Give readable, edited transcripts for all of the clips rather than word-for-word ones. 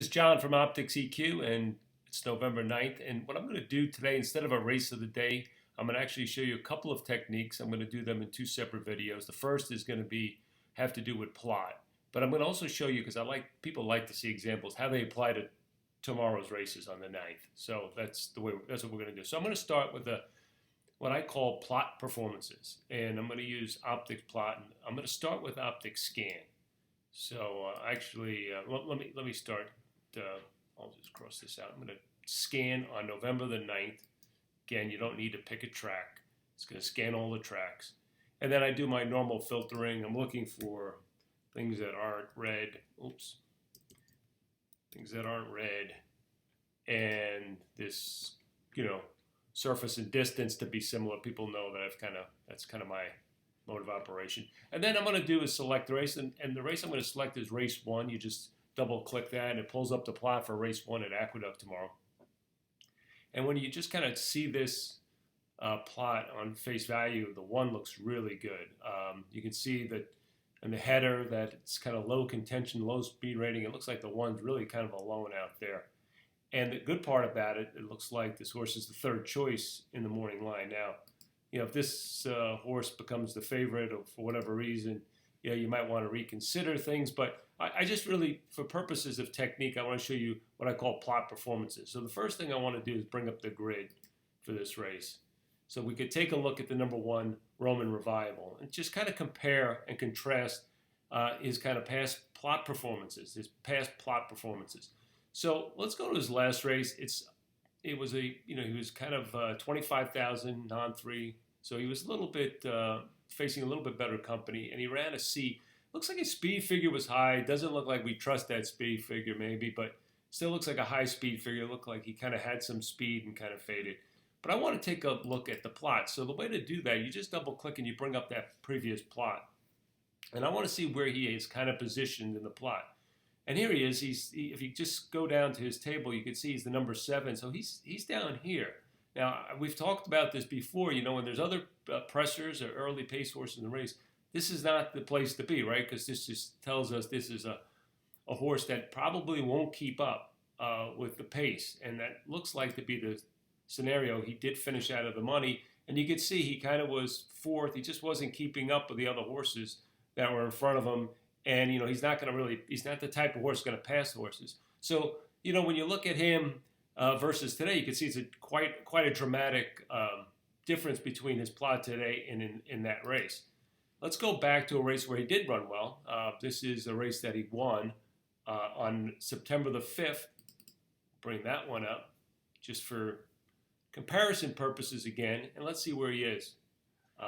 It's John from Optics EQ, and it's November 9th. And what I'm going to do today, instead of a race of the day, I'm going to actually show you a couple of techniques. I'm going to do them in two separate videos. The first is going to have to do with plot, but I'm going to also show you, because people like to see examples, how they apply to tomorrow's races on the 9th. So that's what we're going to do. So I'm going to start with what I call plot performances, and I'm going to use Optics plot, and I'm going to start with Optics scan. So let me start. I'll just cross this out. I'm going to scan on November the 9th. Again, you don't need to pick a track. It's going to scan all the tracks. And then I do my normal filtering. I'm looking for things that aren't red. Oops. Things that aren't red. And this, surface and distance to be similar. People know that that's kind of my mode of operation. And then I'm going to do is select the race. And the race I'm going to select is race 1. You just double click that and it pulls up the plot for race 1 at Aqueduct tomorrow. And when you just kind of see this plot on face value, the 1 looks really good. You can see that in the header that it's kind of low contention, low speed rating. It looks like the 1's really kind of alone out there. And the good part about it, it looks like this horse is the third choice in the morning line. Now, if this horse becomes the favorite or for whatever reason, you might want to reconsider things. But I just really, for purposes of technique, I want to show you what I call plot performances. So the first thing I want to do is bring up the grid for this race. So we could take a look at the number 1 Roman Revival and just kind of compare and contrast his kind of past plot performances, So let's go to his last race. He was kind of 25,000 non-3. So he was a little bit facing a little bit better company, and he ran a C. Looks like his speed figure was high. Doesn't look like we trust that speed figure maybe, but still looks like a high speed figure. Looked like he kind of had some speed and kind of faded. But I want to take a look at the plot. So the way to do that, you just double click and you bring up that previous plot. And I want to see where he is kind of positioned in the plot. And here he is. If you just go down to his table, you can see he's the number 7. So he's down here. Now, we've talked about this before. When there's other pressers or early pace horses in the race, this is not the place to be, right? Because this just tells us this is a horse that probably won't keep up with the pace. And that looks like to be the scenario. He did finish out of the money. And you could see he kind of was 4th. He just wasn't keeping up with the other horses that were in front of him. And, he's not the type of horse going to pass horses. So, when you look at him versus today, you can see it's quite a dramatic difference between his plot today and in that race. Let's go back to a race where he did run well. This is a race that he won on September the 5th. Bring that one up just for comparison purposes again. And let's see where he is.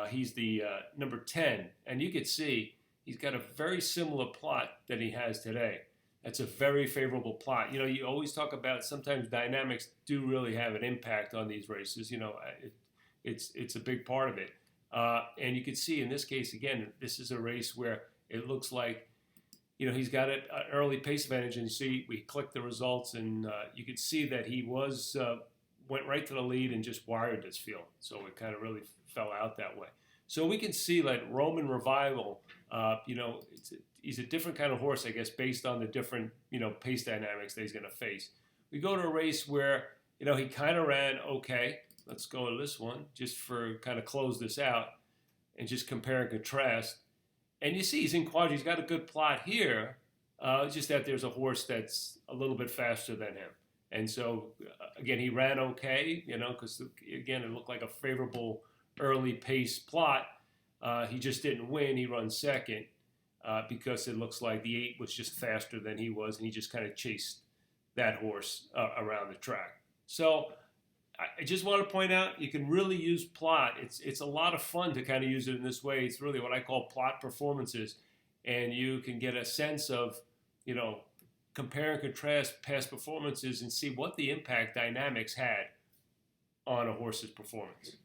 He's the number 10. And you can see he's got a very similar plot that he has today. That's a very favorable plot. You always talk about sometimes dynamics do really have an impact on these races. It's a big part of it. And you can see in this case, again, this is a race where it looks like, he's got an early pace advantage. And you see, we click the results, and you can see that he went right to the lead and just wired this field. So it kind of really fell out that way. So we can see like Roman Revival, he's a different kind of horse, I guess, based on the different, pace dynamics that he's going to face. We go to a race where, he kind of ran okay. Let's go to this one just for kind of close this out and just compare and contrast. And you see he's in quadra. He's got a good plot here, just that there's a horse that's a little bit faster than him. And so, again, he ran okay, because, again, it looked like a favorable early pace plot. He just didn't win. He runs second because it looks like the 8 was just faster than he was, and he just kind of chased that horse around the track. So I just want to point out you can really use plot. It's a lot of fun to kind of use it in this way. It's really what I call plot performances, and you can get a sense of, compare and contrast past performances and see what the impact dynamics had on a horse's performance.